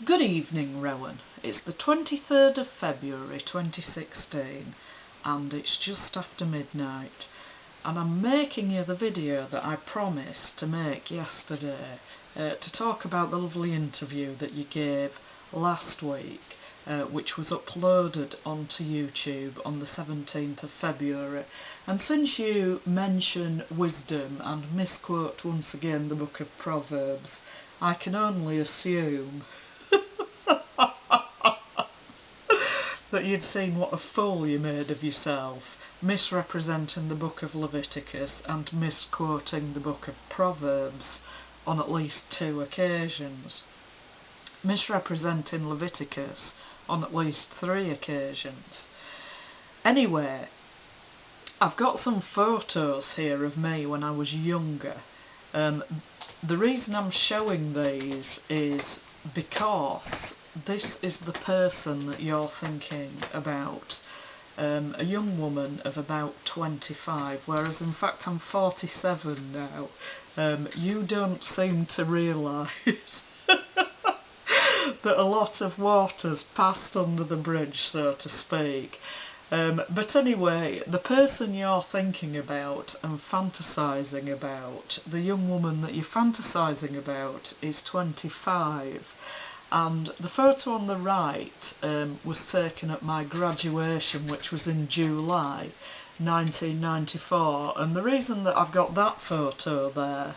Good evening, Rowan. It's the 23rd of February 2016 and it's just after midnight, and I'm making you the video that I promised to make yesterday to talk about the lovely interview that you gave last week, which was uploaded onto YouTube on the 17th of February. And since you mention wisdom and misquote once again the book of Proverbs, I can only assume that you'd seen what a fool you made of yourself, misrepresenting the book of Leviticus and misquoting the book of Proverbs on at least 2 occasions. Misrepresenting Leviticus on at least 3 occasions. Anyway, I've got some photos here of me when I was younger. The reason I'm showing these is because this is the person that you're thinking about, a young woman of about 25, whereas in fact I'm 47 now. You don't seem to realise that a lot of water's passed under the bridge, so to speak. But anyway, the person you're thinking about and fantasising about, the young woman that you're fantasising about, is 25. And the photo on the right was taken at my graduation, which was in July 1994. And the reason that I've got that photo there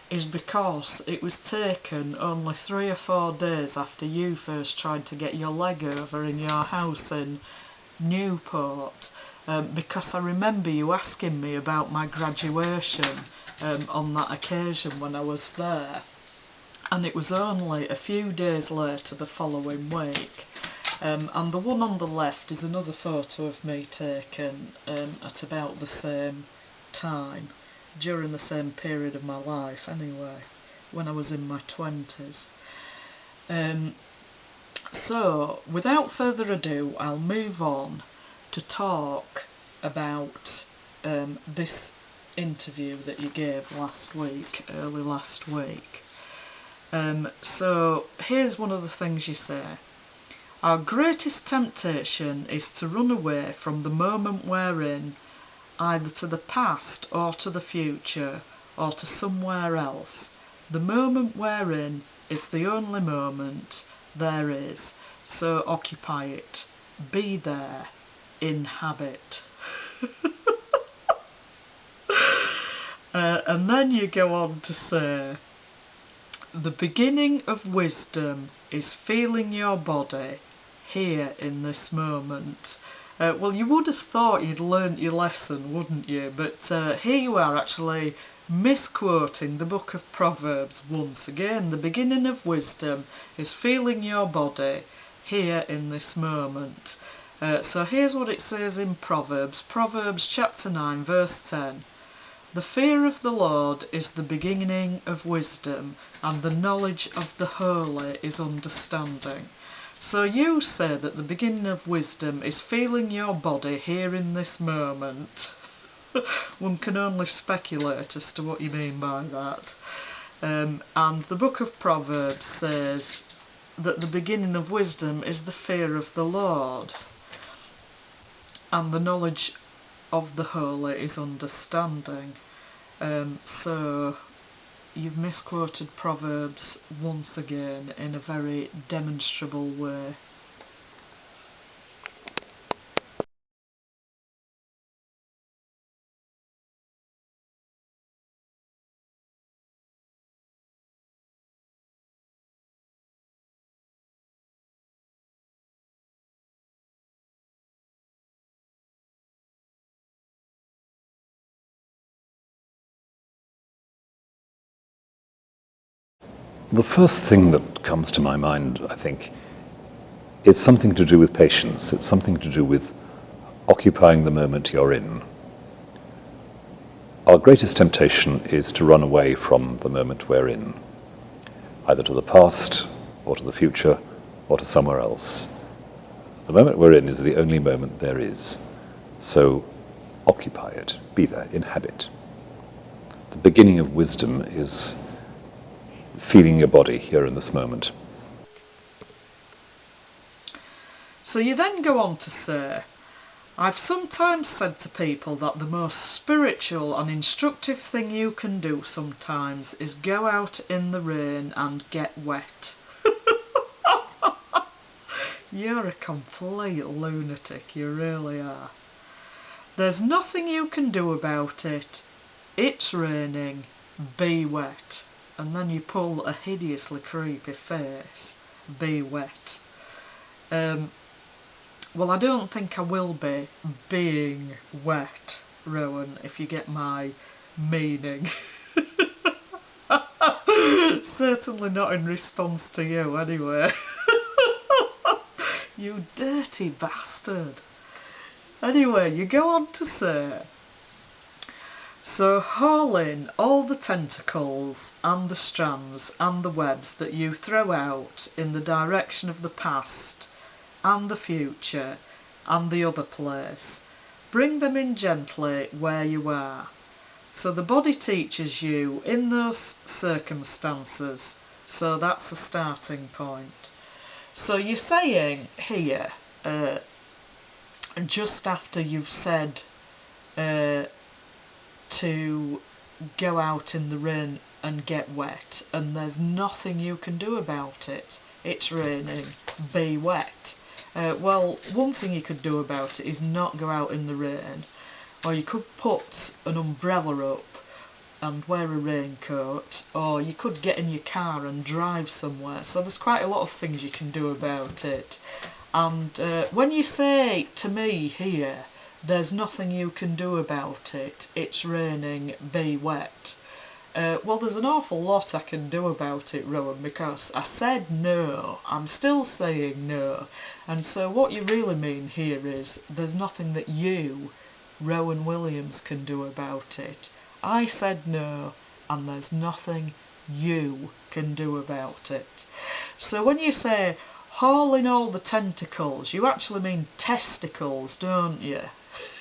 is because it was taken only 3 or 4 days after you first tried to get your leg over in your house in Newport, because I remember you asking me about my graduation on that occasion when I was there, and it was only a few days later the following week. And the one on the left is another photo of me taken at about the same time, during the same period of my life anyway, when I was in my 20s. So, without further ado, I'll move on to talk about this interview that you gave early last week. So, here's one of the things you say. Our greatest temptation is to run away from the moment we're in, either to the past or to the future, or to somewhere else. The moment we're in is the only moment there is, so occupy it, be there, inhabit. And then you go on to say, the beginning of wisdom is feeling your body here in this moment. Well, you would have thought you'd learnt your lesson, wouldn't you? But here you are actually misquoting the book of Proverbs once again. The beginning of wisdom is feeling your body here in this moment. So here's what it says in Proverbs chapter 9 verse 10. The fear of the Lord is the beginning of wisdom, and the knowledge of the holy is understanding. So you say that the beginning of wisdom is feeling your body here in this moment. One can only speculate as to what you mean by that. And the book of Proverbs says that the beginning of wisdom is the fear of the Lord, and the knowledge of the holy is understanding. So you've misquoted Proverbs once again in a very demonstrable way. The first thing that comes to my mind, I think, is something to do with patience. It's something to do with occupying the moment you're in. Our greatest temptation is to run away from the moment we're in, either to the past, or to the future, or to somewhere else. The moment we're in is the only moment there is. So occupy it, be there, inhabit. The beginning of wisdom is feeling your body here in this moment. So you then go on to say, I've sometimes said to people that the most spiritual and instructive thing you can do sometimes is go out in the rain and get wet. You're a complete lunatic, you really are. There's nothing you can do about it. It's raining, be wet. And then you pull a hideously creepy face. Be wet. Well, I don't think I will be being wet, Rowan, if you get my meaning. Certainly not in response to you, anyway. You dirty bastard. Anyway, you go on to say, so haul in all the tentacles and the strands and the webs that you throw out in the direction of the past and the future and the other place. Bring them in gently where you are. So the body teaches you in those circumstances, so that's a starting point. So you're saying here, just after you've said to go out in the rain and get wet, and there's nothing you can do about it. It's raining, be wet. Well, one thing you could do about it is not go out in the rain, or you could put an umbrella up and wear a raincoat, or you could get in your car and drive somewhere. So there's quite a lot of things you can do about it. And when you say to me here, there's nothing you can do about it, it's raining, be wet. Well, there's an awful lot I can do about it, Rowan, because I said no. I'm still saying no. And so what you really mean here is there's nothing that you, Rowan Williams, can do about it. I said no, and there's nothing you can do about it. So when you say haul in all the tentacles, you actually mean testicles, don't you?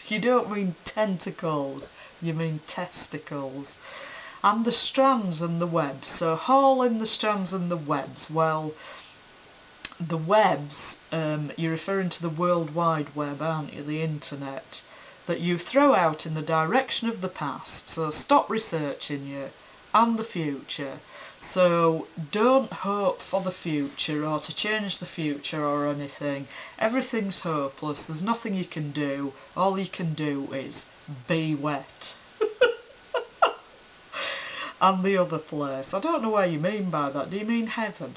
You don't mean tentacles, you mean testicles. And the strands and the webs. So haul in the strands and the webs. Well, the webs, you're referring to the World Wide Web, aren't you? The internet. That you throw out in the direction of the past. So stop researching you. And the future. So don't hope for the future or to change the future or anything. Everything's hopeless. There's nothing you can do. All you can do is be wet. And the other place. I don't know what you mean by that. Do you mean heaven?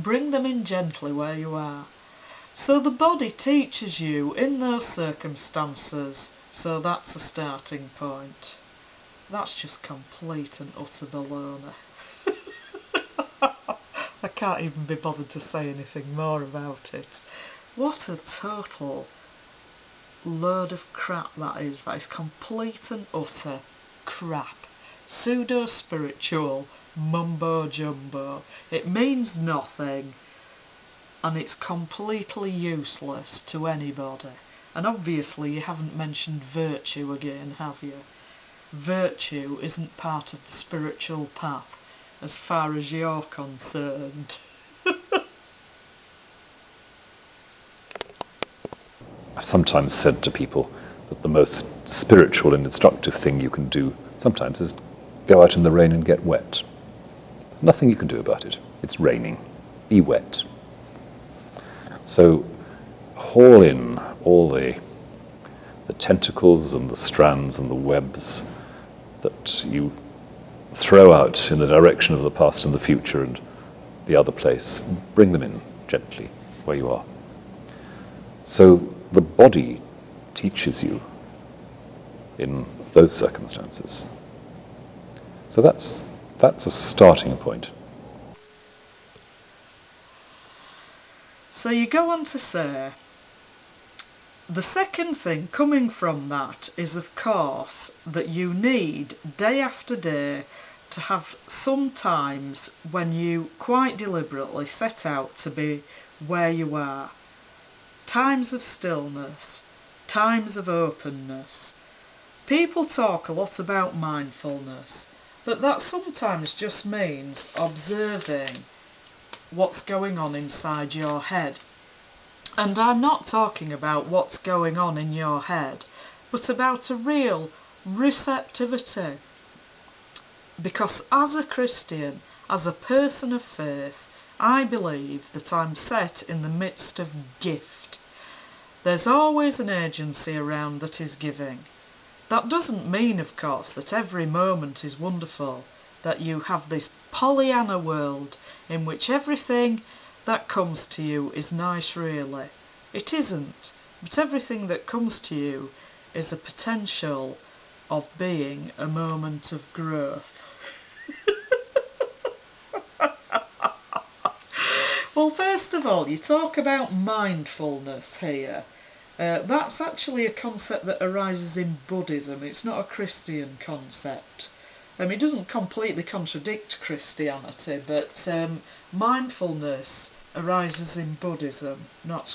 Bring them in gently where you are. So the body teaches you in those circumstances. So that's a starting point. That's just complete and utter baloney. I can't even be bothered to say anything more about it. What a total load of crap that is. That is complete and utter crap. Pseudo-spiritual mumbo-jumbo. It means nothing, and it's completely useless to anybody. And obviously you haven't mentioned virtue again, have you? Virtue isn't part of the spiritual path, as far as you're concerned. I've sometimes said to people that the most spiritual and instructive thing you can do sometimes is go out in the rain and get wet. There's nothing you can do about it. It's raining. Be wet. So haul in all the tentacles and the strands and the webs that you throw out in the direction of the past and the future and the other place. Bring them in gently where you are. So the body teaches you in those circumstances. So that's a starting point. So you go on to say, the second thing coming from that is, of course, that you need day after day to have some times when you quite deliberately set out to be where you are. Times of stillness, times of openness. People talk a lot about mindfulness, but that sometimes just means observing what's going on inside your head. And I'm not talking about what's going on in your head, but about a real receptivity. Because as a Christian, as a person of faith, I believe that I'm set in the midst of gift. There's always an agency around that is giving. That doesn't mean, of course, that every moment is wonderful, that you have this Pollyanna world in which everything that comes to you is nice, really. It isn't, but everything that comes to you is a potential of being a moment of growth. Well, first of all, you talk about mindfulness here. That's actually a concept that arises in Buddhism. It's not a Christian concept. It doesn't completely contradict Christianity, but mindfulness arises in Buddhism, not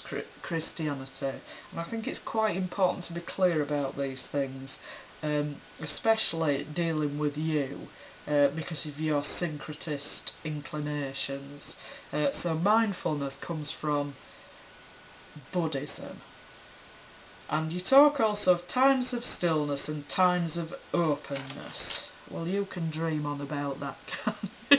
Christianity. And I think it's quite important to be clear about these things, especially dealing with you, because of your syncretist inclinations. So mindfulness comes from Buddhism. And you talk also of times of stillness and times of openness. Well, you can dream on about that, can't you?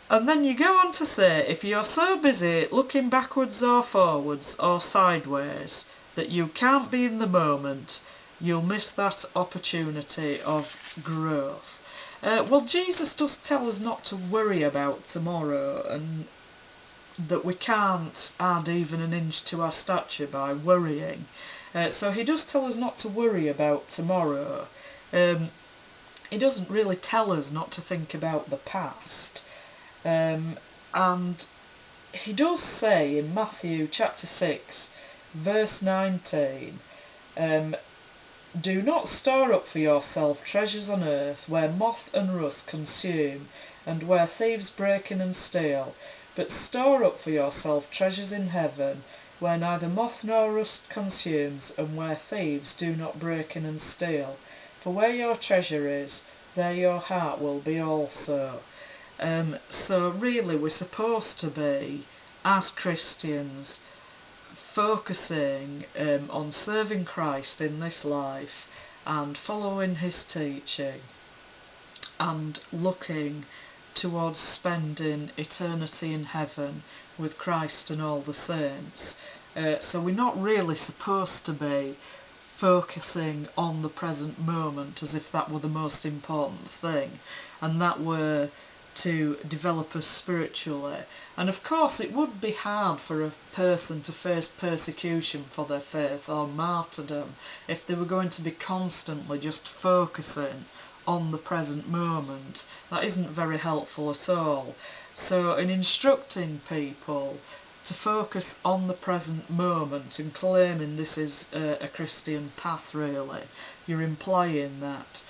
And then you go on to say, if you're so busy looking backwards or forwards or sideways that you can't be in the moment, you'll miss that opportunity of growth. Well, Jesus does tell us not to worry about tomorrow, and that we can't add even an inch to our stature by worrying. So he does tell us not to worry about tomorrow. He doesn't really tell us not to think about the past. And he does say in Matthew chapter 6, verse 19, do not store up for yourself treasures on earth, where moth and rust consume, and where thieves break in and steal, but store up for yourself treasures in heaven, where neither moth nor rust consumes, and where thieves do not break in and steal. For where your treasure is, there your heart will be also. So really we're supposed to be, as Christians, focusing on serving Christ in this life and following his teaching and looking towards spending eternity in heaven with Christ and all the saints. So we're not really supposed to be focusing on the present moment as if that were the most important thing and that were to develop us spiritually. And of course it would be hard for a person to face persecution for their faith or martyrdom if they were going to be constantly just focusing on the present moment. That isn't very helpful at all. So in instructing people to focus on the present moment and claiming this is a Christian path, really, you're implying that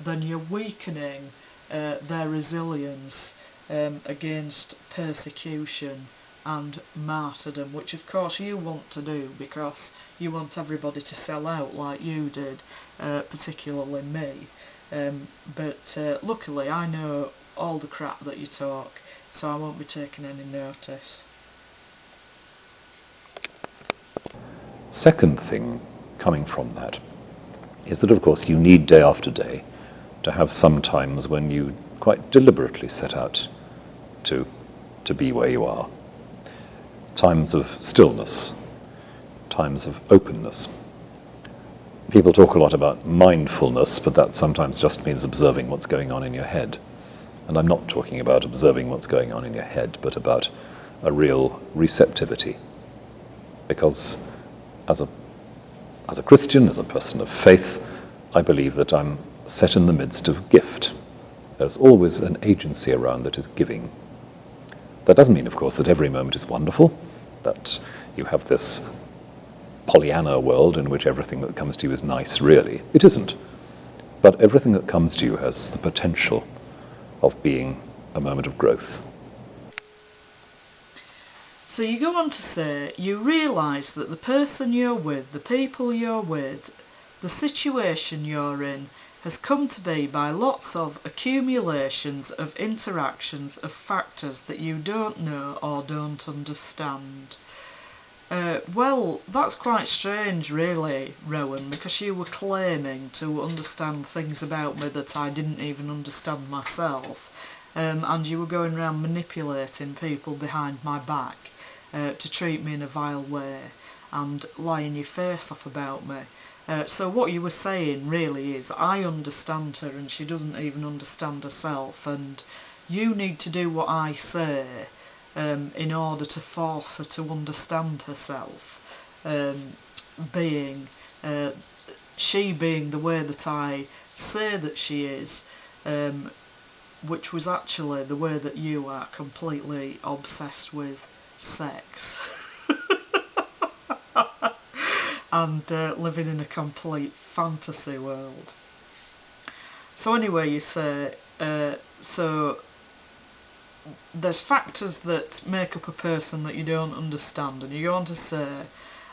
then you're weakening their resilience against persecution and martyrdom, which of course you want to do because you want everybody to sell out like you did, particularly me. But luckily I know all the crap that you talk, so I won't be taking any notice. Second thing coming from that is that, of course, you need day after day to have some times when you quite deliberately set out to be where you are. Times of stillness, times of openness. People talk a lot about mindfulness, but that sometimes just means observing what's going on in your head. And I'm not talking about observing what's going on in your head, but about a real receptivity. Because as a Christian, as a person of faith, I believe that I'm set in the midst of gift. There's always an agency around that is giving. That doesn't mean, of course, that every moment is wonderful, that you have this Pollyanna world in which everything that comes to you is nice, really. It isn't. But everything that comes to you has the potential of being a moment of growth. So you go on to say, you realise that the person you're with, the people you're with, the situation you're in, has come to be by lots of accumulations of interactions of factors that you don't know or don't understand. Well, that's quite strange really, Rowan, because you were claiming to understand things about me that I didn't even understand myself, and you were going around manipulating people behind my back to treat me in a vile way and lying your face off about me. So what you were saying really is, I understand her and she doesn't even understand herself, and you need to do what I say in order to force her to understand herself, she being the way that I say that she is, which was actually the way that you are completely obsessed with sex and living in a complete fantasy world. So anyway, you say, so there's factors that make up a person that you don't understand, and you go on to say,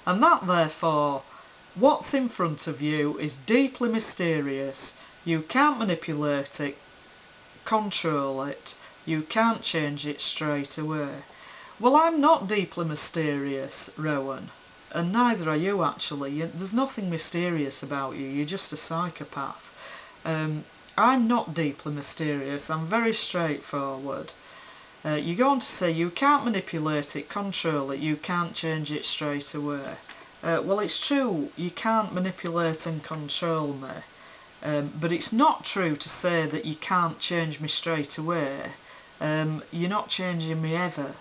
and that therefore what's in front of you is deeply mysterious, you can't manipulate it, control it, you can't change it straight away. Well, I'm not deeply mysterious, Rowan, and neither are you actually. There's nothing mysterious about you, you're just a psychopath. I'm not deeply mysterious, I'm very straightforward. You go on to say you can't manipulate it, control it, you can't change it straight away. Well, it's true, you can't manipulate and control me, but it's not true to say that you can't change me straight away. You're not changing me ever.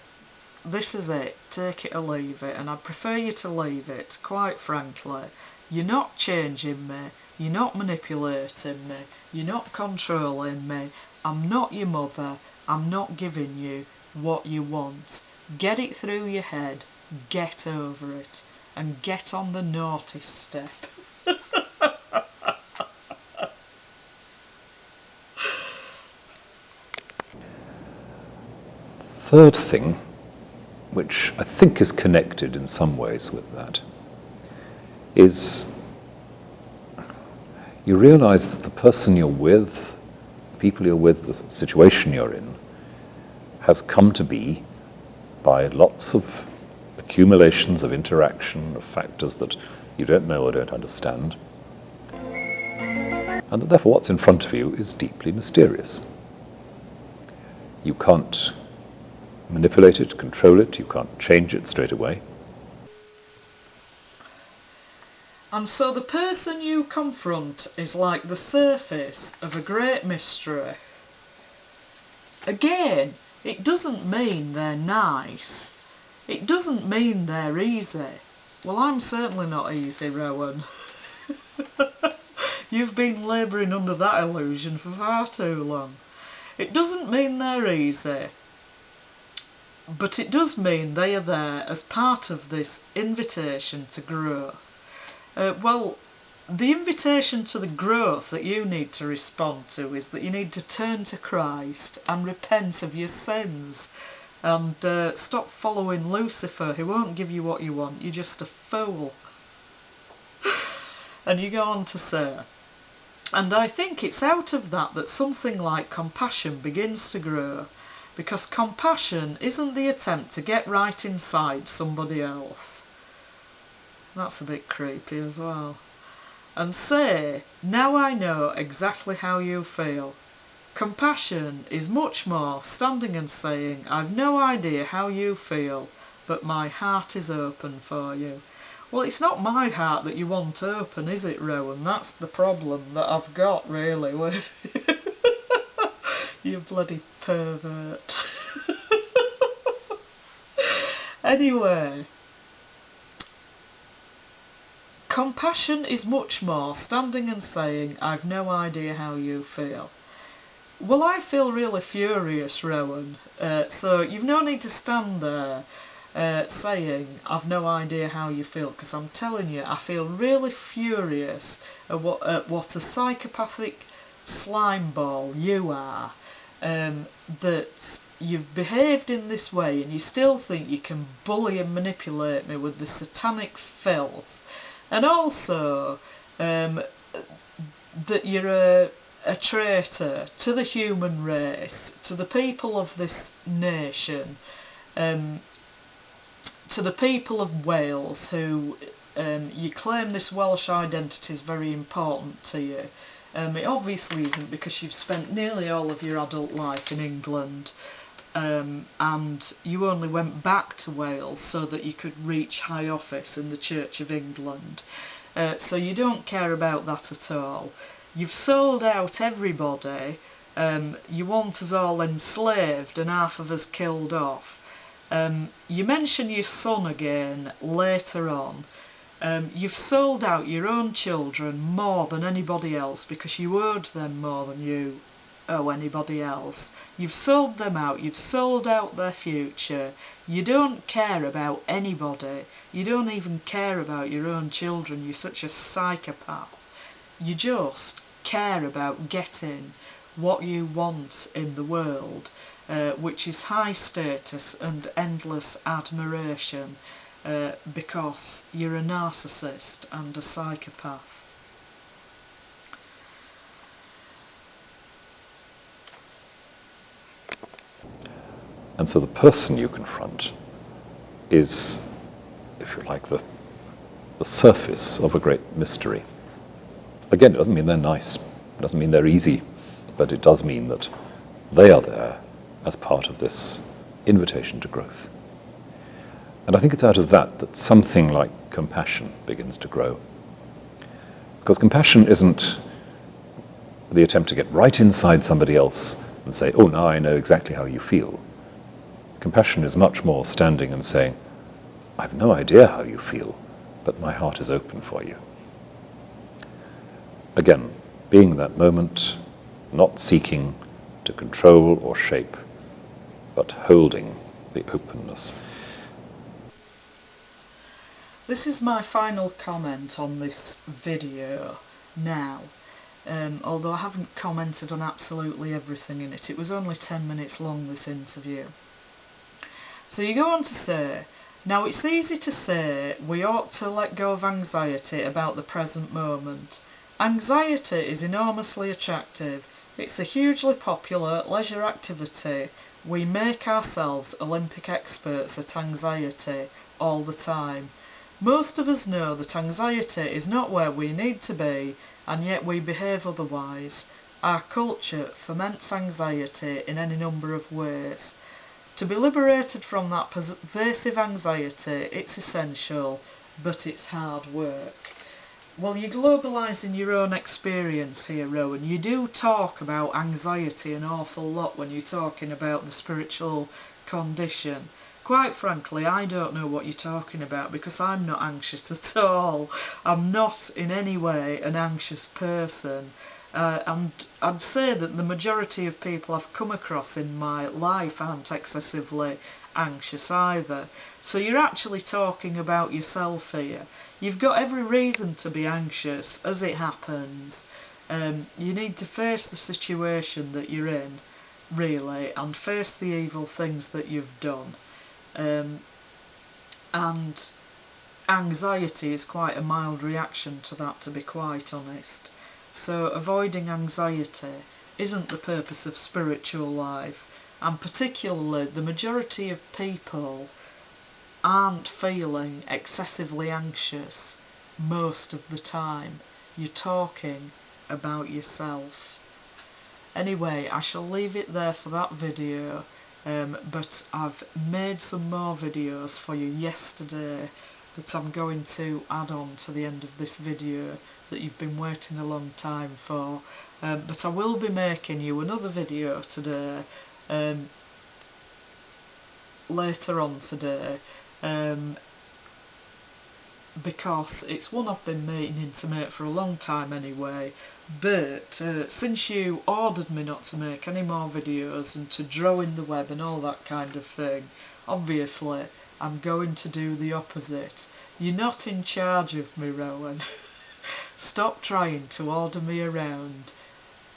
This is it, take it or leave it, and I'd prefer you to leave it, quite frankly. You're not changing me, you're not manipulating me, you're not controlling me, I'm not your mother, I'm not giving you what you want. Get it through your head, get over it, and get on the naughty step. Third thing, which I think is connected in some ways with that, is you realise that the person you're with, the people you're with, the situation you're in, has come to be by lots of accumulations of interaction, of factors that you don't know or don't understand, and that therefore what's in front of you is deeply mysterious. You can't manipulate it, control it, you can't change it straight away. And so the person you confront is like the surface of a great mystery. Again, it doesn't mean they're nice. It doesn't mean they're easy. Well, I'm certainly not easy, Rowan. You've been labouring under that illusion for far too long. It doesn't mean they're easy, but it does mean they are there as part of this invitation to growth. Well, the invitation to the growth that you need to respond to is that you need to turn to Christ and repent of your sins, and stop following Lucifer, who won't give you what you want. You're just a fool. And you go on to say, and I think it's out of that something like compassion begins to grow, because compassion isn't the attempt to get right inside somebody else. That's a bit creepy as well. And say, now I know exactly how you feel. Compassion is much more standing and saying, I've no idea how you feel, but my heart is open for you. Well, it's not my heart that you want open, is it, Rowan? That's the problem that I've got, really, with you bloody pervert. Anyway, compassion is much more standing and saying, I've no idea how you feel. Well, I feel really furious, Rowan, so you've no need to stand there saying, I've no idea how you feel, because I'm telling you, I feel really furious at what a psychopathic slime ball you are, that you've behaved in this way and you still think you can bully and manipulate me with this satanic filth. And also, that you're a traitor to the human race, to the people of this nation, to the people of Wales who you claim this Welsh identity is very important to you. It obviously isn't, because you've spent nearly all of your adult life in England, and you only went back to Wales so that you could reach high office in the Church of England. So you don't care about that at all. You've sold out everybody. You want us all enslaved and half of us killed off. You mention your son again later on. You've sold out your own children more than anybody else because you owed them more than you owe anybody else. You've sold them out, you've sold out their future. You don't care about anybody. You don't even care about your own children. You're such a psychopath. You just care about getting what you want in the world, which is high status and endless admiration, because you're a narcissist and a psychopath. And so the person you confront is, if you like, the surface of a great mystery. Again, it doesn't mean they're nice, it doesn't mean they're easy, but it does mean that they are there as part of this invitation to growth. And I think it's out of that that something like compassion begins to grow. Because compassion isn't the attempt to get right inside somebody else and say, oh, now I know exactly how you feel. Compassion is much more standing and saying, I've no idea how you feel, but my heart is open for you. Again, being in that moment, not seeking to control or shape, but holding the openness. This is my final comment on this video now, although I haven't commented on absolutely everything in it. It was only 10 minutes long, this interview. So you go on to say, now it's easy to say we ought to let go of anxiety about the present moment. Anxiety is enormously attractive. It's a hugely popular leisure activity. We make ourselves Olympic experts at anxiety all the time. Most of us know that anxiety is not where we need to be, and yet we behave otherwise. Our culture foments anxiety in any number of ways. To be liberated from that pervasive anxiety, it's essential, but it's hard work. Well, you're globalising your own experience here, Rowan. You do talk about anxiety an awful lot when you're talking about the spiritual condition. Quite frankly, I don't know what you're talking about, because I'm not anxious at all. I'm not in any way an anxious person. And I'd say that the majority of people I've come across in my life aren't excessively anxious either. So you're actually talking about yourself here. You've got every reason to be anxious, as it happens. You need to face the situation that you're in, really, and face the evil things that you've done. And anxiety is quite a mild reaction to that, to be quite honest. So avoiding anxiety isn't the purpose of spiritual life, and particularly the majority of people aren't feeling excessively anxious most of the time. You're talking about yourself. Anyway, I shall leave it there for that video, but I've made some more videos for you yesterday that I'm going to add on to the end of this video that you've been waiting a long time for, but I will be making you another video today, later on today, because it's one I've been meaning to make for a long time anyway, but since you ordered me not to make any more videos and to draw in the web and all that kind of thing, obviously I'm going to do the opposite. You're not in charge of me, Rowan. Stop trying to order me around,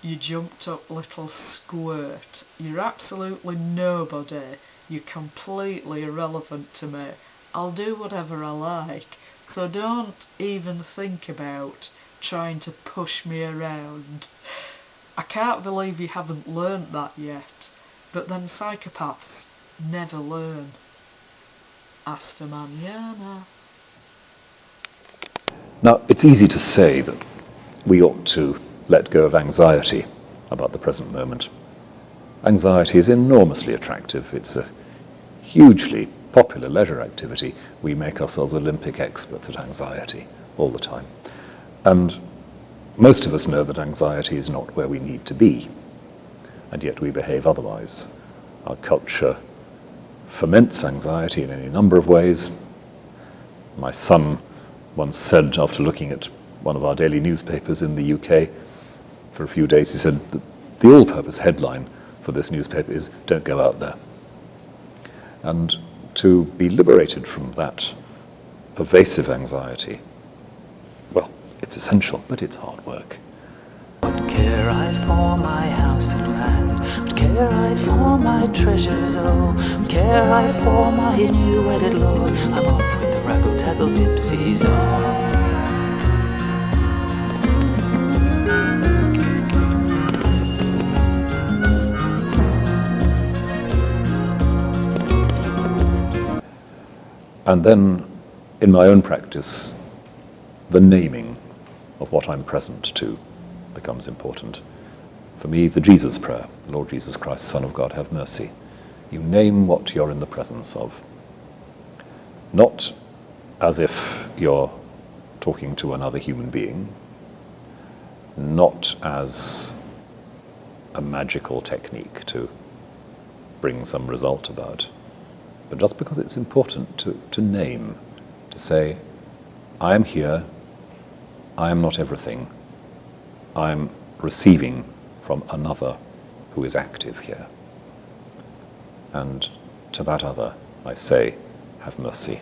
you jumped up little squirt. You're absolutely nobody. You're completely irrelevant to me. I'll do whatever I like, so don't even think about trying to push me around. I can't believe you haven't learnt that yet. But then psychopaths never learn. Hasta mañana. Now, it's easy to say that we ought to let go of anxiety about the present moment. Anxiety is enormously attractive. It's a hugely popular leisure activity. We make ourselves Olympic experts at anxiety all the time. And most of us know that anxiety is not where we need to be, and yet we behave otherwise. Our culture foments anxiety in any number of ways. My son once said, after looking at one of our daily newspapers in the UK for a few days, he said, the all-purpose headline for this newspaper is, "Don't go out there." And to be liberated from that pervasive anxiety, well, it's essential, but it's hard work. What care I for my house and land? What care I for my treasures? Oh, what care I for my new wedded lord? I'm off with the Raggle, Taggle, Gypsies. Oh. And then, in my own practice, the naming of what I'm present to becomes important. For me, the Jesus prayer, Lord Jesus Christ, Son of God, have mercy. You name what you're in the presence of. Not as if you're talking to another human being, not as a magical technique to bring some result about, but just because it's important to name, to say, I am here, I am not everything, I am receiving from another who is active here. And to that other, I say, have mercy.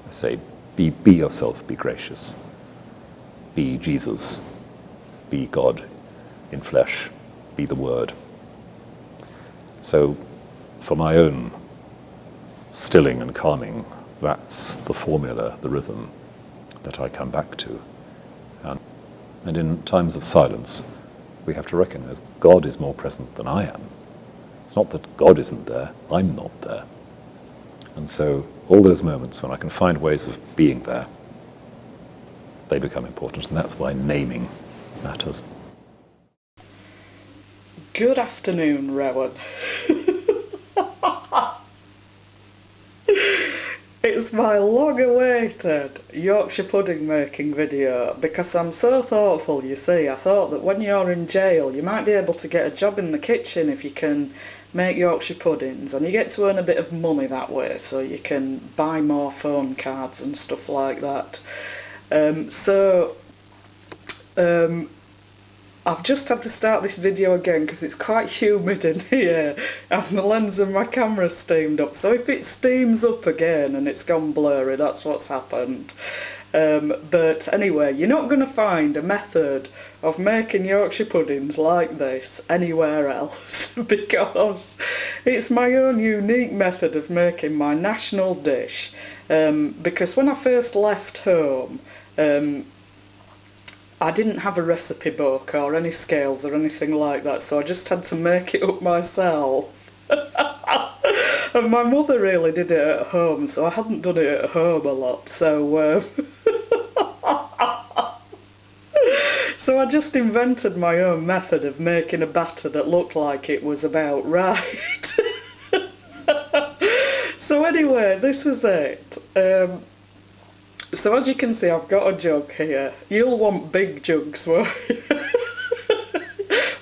I say, be yourself, be gracious. Be Jesus, be God in flesh, be the Word. So, for my own stilling and calming, that's the formula, the rhythm that I come back to. And in times of silence, we have to recognize God is more present than I am. It's not that God isn't there, I'm not there. And so all those moments when I can find ways of being there, they become important, and that's why naming matters. Good afternoon, Rowan. It's my long-awaited Yorkshire pudding making video, because I'm so thoughtful, you see. I thought that when you're in jail you might be able to get a job in the kitchen if you can make Yorkshire puddings, and you get to earn a bit of money that way, so you can buy more phone cards and stuff like that. I've just had to start this video again because it's quite humid in here and the lens of my camera's steamed up, so if it steams up again and it's gone blurry, that's what's happened. But anyway, you're not going to find a method of making Yorkshire puddings like this anywhere else because it's my own unique method of making my national dish. Because when I first left home, I didn't have a recipe book or any scales or anything like that, so I just had to make it up myself. And my mother really did it at home, so I hadn't done it at home a lot, so so I just invented my own method of making a batter that looked like it was about right. So anyway, this is it. So as you can see, I've got a jug here. You'll want big jugs, won't you?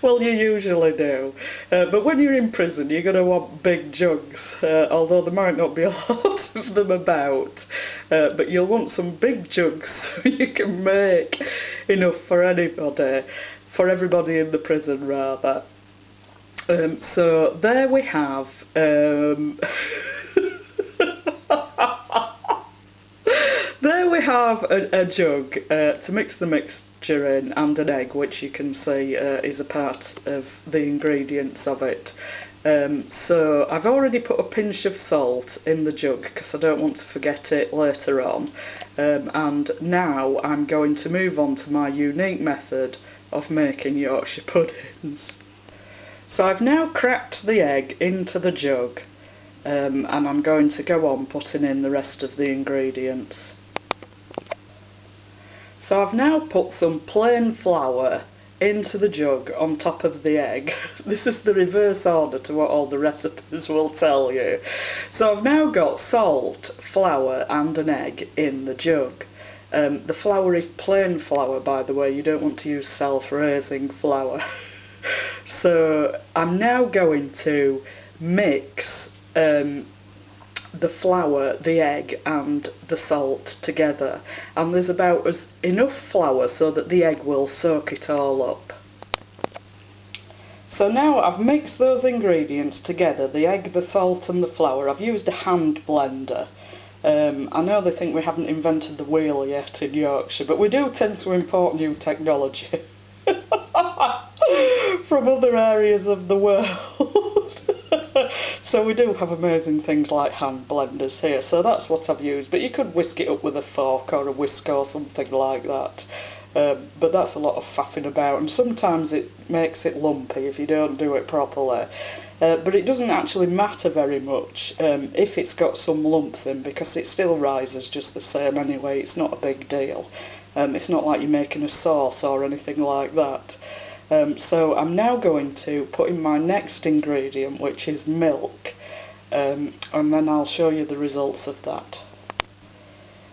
Well, you usually do. But when you're in prison, you're going to want big jugs, although there might not be a lot of them about. But you'll want some big jugs so you can make enough for anybody, for everybody in the prison, rather. So there we have... There we have a jug to mix the mixture in and an egg, which you can see is a part of the ingredients of it. So I've already put a pinch of salt in the jug because I don't want to forget it later on. And now I'm going to move on to my unique method of making Yorkshire puddings. So I've now cracked the egg into the jug, and I'm going to go on putting in the rest of the ingredients. So I've now put some plain flour into the jug on top of the egg. This is the reverse order to what all the recipes will tell you. So I've now got salt, flour and an egg in the jug. The flour is plain flour, by the way, you don't want to use self-raising flour. So I'm now going to mix the flour, the egg and the salt together, and there's about enough flour so that the egg will soak it all up. So now I've mixed those ingredients together, the egg, the salt and the flour. I've used a hand blender. I know they think we haven't invented the wheel yet in Yorkshire, but we do tend to import new technology from other areas of the world. So we do have amazing things like hand blenders here, so that's what I've used, but you could whisk it up with a fork or a whisk or something like that. But that's a lot of faffing about, and sometimes it makes it lumpy if you don't do it properly. But it doesn't actually matter very much if it's got some lumps in, because it still rises just the same anyway. It's not a big deal. It's not like you're making a sauce or anything like that. So I'm now going to put in my next ingredient, which is milk, and then I'll show you the results of that.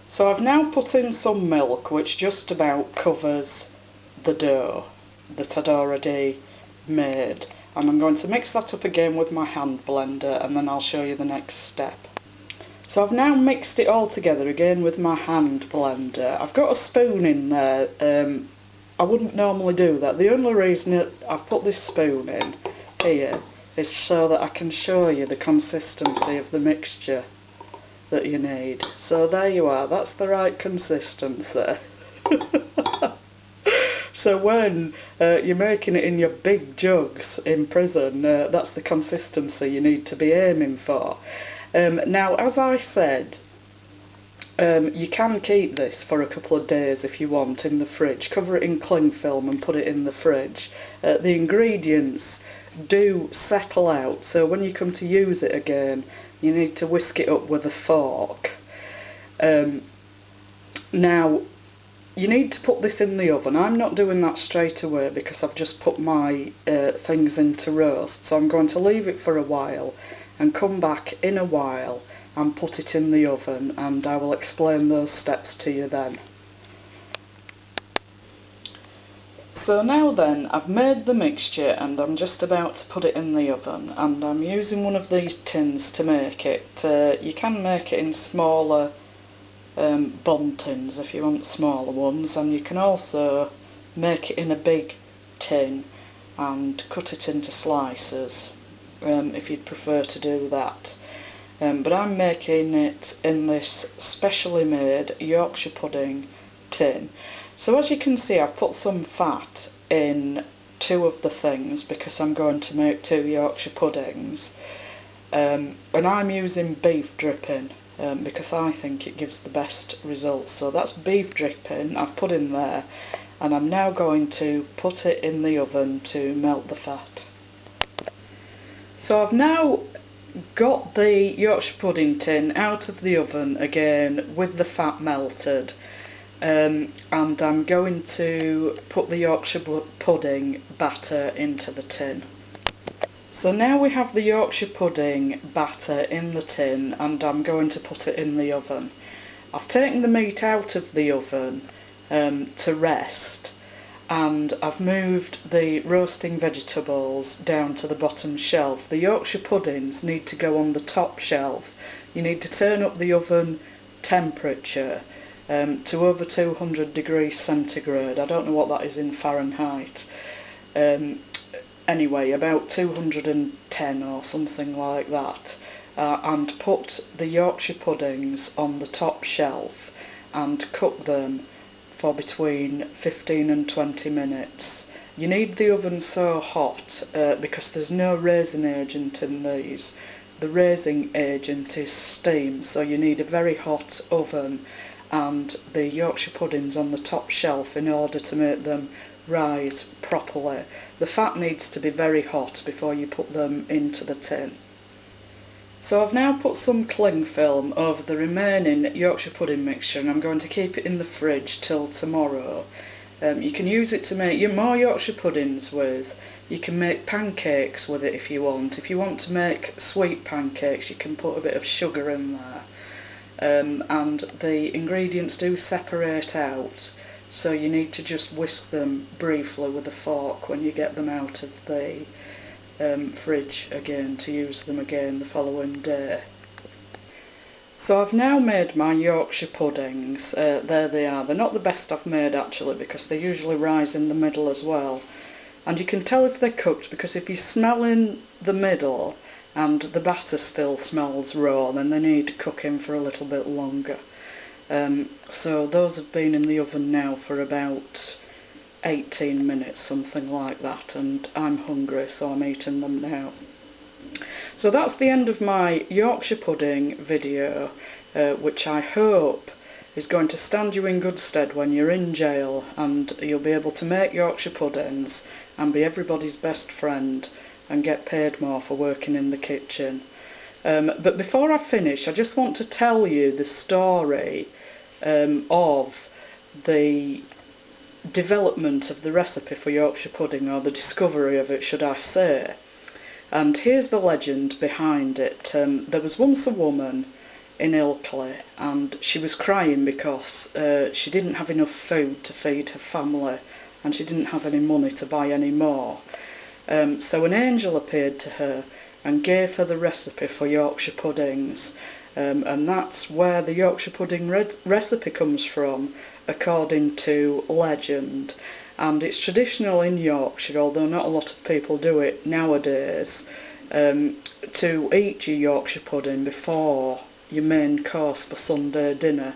So I've now put in some milk, which just about covers the dough that I'd already made, and I'm going to mix that up again with my hand blender, and then I'll show you the next step. So I've now mixed it all together again with my hand blender. I've got a spoon in there. I wouldn't normally do that. The only reason that I've put this spoon in here is so that I can show you the consistency of the mixture that you need. So there you are, that's the right consistency. So when you're making it in your big jugs in prison, that's the consistency you need to be aiming for. Now, as I said, you can keep this for a couple of days if you want in the fridge. Cover it in cling film and put it in the fridge. The ingredients do settle out, so when you come to use it again you need to whisk it up with a fork. Now you need to put this in the oven. I'm not doing that straight away because I've just put my things in to roast, so I'm going to leave it for a while and come back in a while and put it in the oven, and I will explain those steps to you then. So now then, I've made the mixture and I'm just about to put it in the oven, and I'm using one of these tins to make it. You can make it in smaller bun tins if you want smaller ones, and you can also make it in a big tin and cut it into slices if you'd prefer to do that. But I'm making it in this specially made Yorkshire pudding tin. So as you can see, I've put some fat in two of the things because I'm going to make 2 Yorkshire puddings, and I'm using beef dripping because I think it gives the best results. So that's beef dripping I've put in there, and I'm now going to put it in the oven to melt the fat. So I've now got the Yorkshire pudding tin out of the oven again with the fat melted, and I'm going to put the Yorkshire pudding batter into the tin. So now we have the Yorkshire pudding batter in the tin, and I'm going to put it in the oven. I've taken the meat out of the oven to rest, and I've moved the roasting vegetables down to the bottom shelf. The Yorkshire puddings need to go on the top shelf. You need to turn up the oven temperature to over 200 degrees centigrade. I don't know what that is in Fahrenheit. Anyway, about 210 or something like that. And put the Yorkshire puddings on the top shelf. and cook them for between 15 and 20 minutes. You need the oven so hot because there's no raising agent in these. The raising agent is steam, so you need a very hot oven and the Yorkshire puddings on the top shelf in order to make them rise properly. The fat needs to be very hot before you put them into the tin. So I've now put some cling film over the remaining Yorkshire pudding mixture, and I'm going to keep it in the fridge till tomorrow. You can use it to make more Yorkshire puddings with. You can make pancakes with it if you want. If you want to make sweet pancakes, you can put a bit of sugar in there. And the ingredients do separate out, so you need to just whisk them briefly with a fork when you get them out of the fridge again to use them again the following day. So I've now made my Yorkshire puddings. There they are. They're not the best I've made actually, because they usually rise in the middle as well. And you can tell if they're cooked because if you smell in the middle and the batter still smells raw, then they need cooking for a little bit longer. So those have been in the oven now for about 18 minutes, something like that, and I'm hungry, so I'm eating them now. So that's the end of my Yorkshire pudding video, which I hope is going to stand you in good stead when you're in jail and you'll be able to make Yorkshire puddings and be everybody's best friend and get paid more for working in the kitchen. But before I finish, I just want to tell you the story of the development of the recipe for Yorkshire pudding, or the discovery of it, should I say. And here's the legend behind it. There was once a woman in Ilkley, and she was crying because she didn't have enough food to feed her family, and she didn't have any money to buy any more. So an angel appeared to her and gave her the recipe for Yorkshire puddings, and that's where the Yorkshire pudding recipe comes from, according to legend. And it's traditional in Yorkshire, although not a lot of people do it nowadays, to eat your Yorkshire pudding before your main course for Sunday dinner,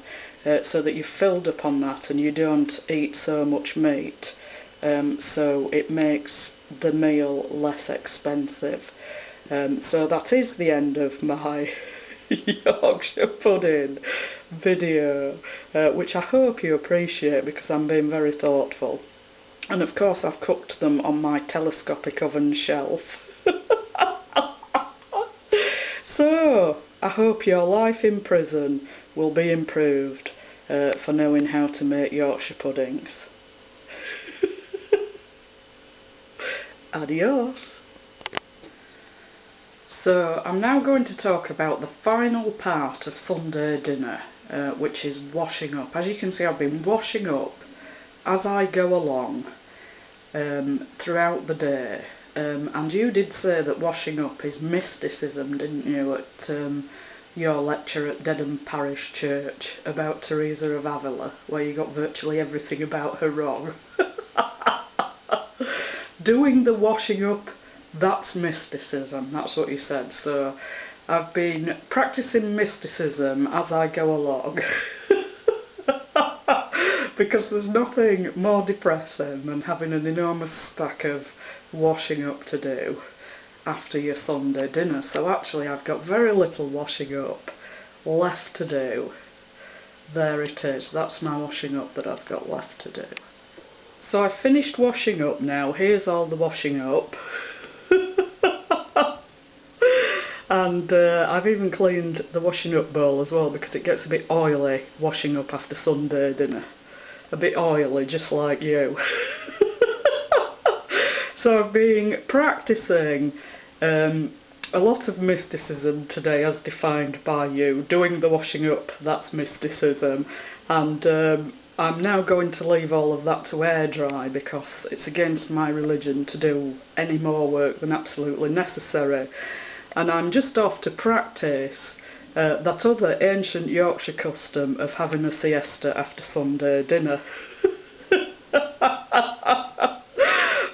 so that you're filled up on that and you don't eat so much meat, so it makes the meal less expensive. So that is the end of my Yorkshire pudding video, which I hope you appreciate because I'm being very thoughtful. And of course I've cooked them on my telescopic oven shelf. So I hope your life in prison will be improved for knowing how to make Yorkshire puddings. Adios. So I'm now going to talk about the final part of Sunday dinner, which is washing up. As you can see, I've been washing up as I go along throughout the day, and you did say that washing up is mysticism, didn't you, at your lecture at Dedham Parish Church about Teresa of Avila, where you got virtually everything about her wrong. Doing the washing up, that's mysticism, that's what you said. So I've been practicing mysticism as I go along. Because there's nothing more depressing than having an enormous stack of washing up to do after your Sunday dinner. So actually I've got very little washing up left to do. There it is, that's my washing up that I've got left to do. So I've finished washing up now, here's all the washing up. And I've even cleaned the washing up bowl as well, because it gets a bit oily washing up after Sunday dinner. A bit oily, just like you. So I've been practising a lot of mysticism today as defined by you. Doing the washing up, that's mysticism. And I'm now going to leave all of that to air dry because it's against my religion to do any more work than absolutely necessary. And I'm just off to practice that other ancient Yorkshire custom of having a siesta after Sunday dinner.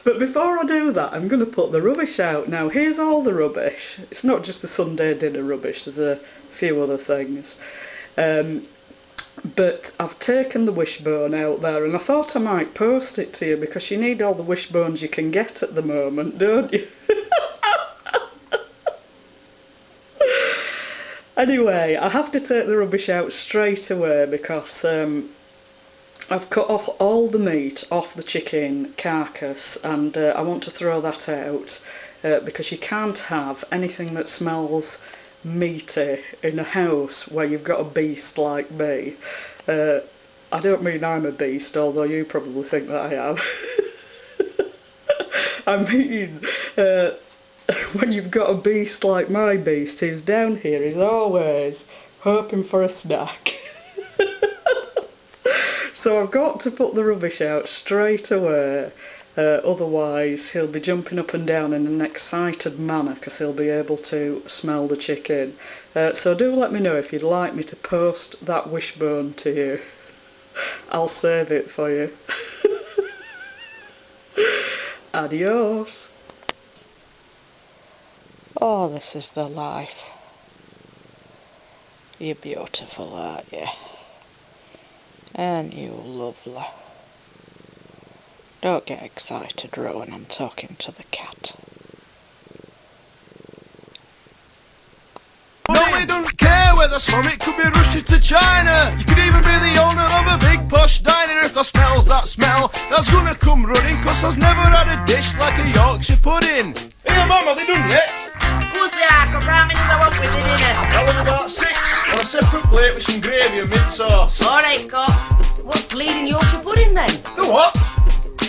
But before I do that, I'm going to put the rubbish out. Now, here's all the rubbish. It's not just the Sunday dinner rubbish, there's a few other things. But I've taken the wishbone out there, and I thought I might post it to you because you need all the wishbones you can get at the moment, don't you? Anyway, I have to take the rubbish out straight away because I've cut off all the meat off the chicken carcass, and I want to throw that out because you can't have anything that smells meaty in a house where you've got a beast like me. I don't mean I'm a beast, although you probably think that I am. I mean, when you've got a beast like my beast who's down here, he's always hoping for a snack. So I've got to put the rubbish out straight away, otherwise he'll be jumping up and down in an excited manner because he'll be able to smell the chicken. So do let me know if you'd like me to post that wishbone to you. I'll save it for you. Adios. Oh, this is the life. You're beautiful, aren't you? And you lovely. Don't get excited, Rowan, I'm talking to the cat. No, we don't care whether it could be Russia to China. You could even be the owner of a big posh diner. If there smells that smell, that's gonna come running, 'cause I've never had a dish like a Yorkshire pudding. Hey mum, are they done yet? Of course they are, cook how many I want with the dinner. I'll have about 6 on a separate plate with some gravy and mint sauce. Alright, cook. What bleeding Yorkshire pudding then? The what?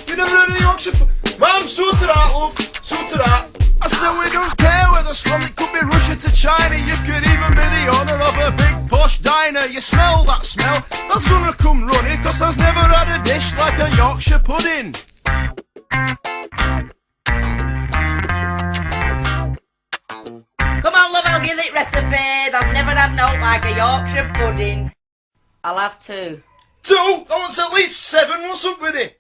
You never heard of the Yorkshire pudding? Mum, so to that, love, so to that. I said we don't care where there's from, it could be Russia to China. You could even be the owner of a big posh diner. You smell that smell, that's gonna come running, 'cause I've never had a dish like a Yorkshire pudding. Come on, love, I'll give it recipe. There's never had no like a Yorkshire pudding. I'll have 2. 2? I want at least 7, what's up with it?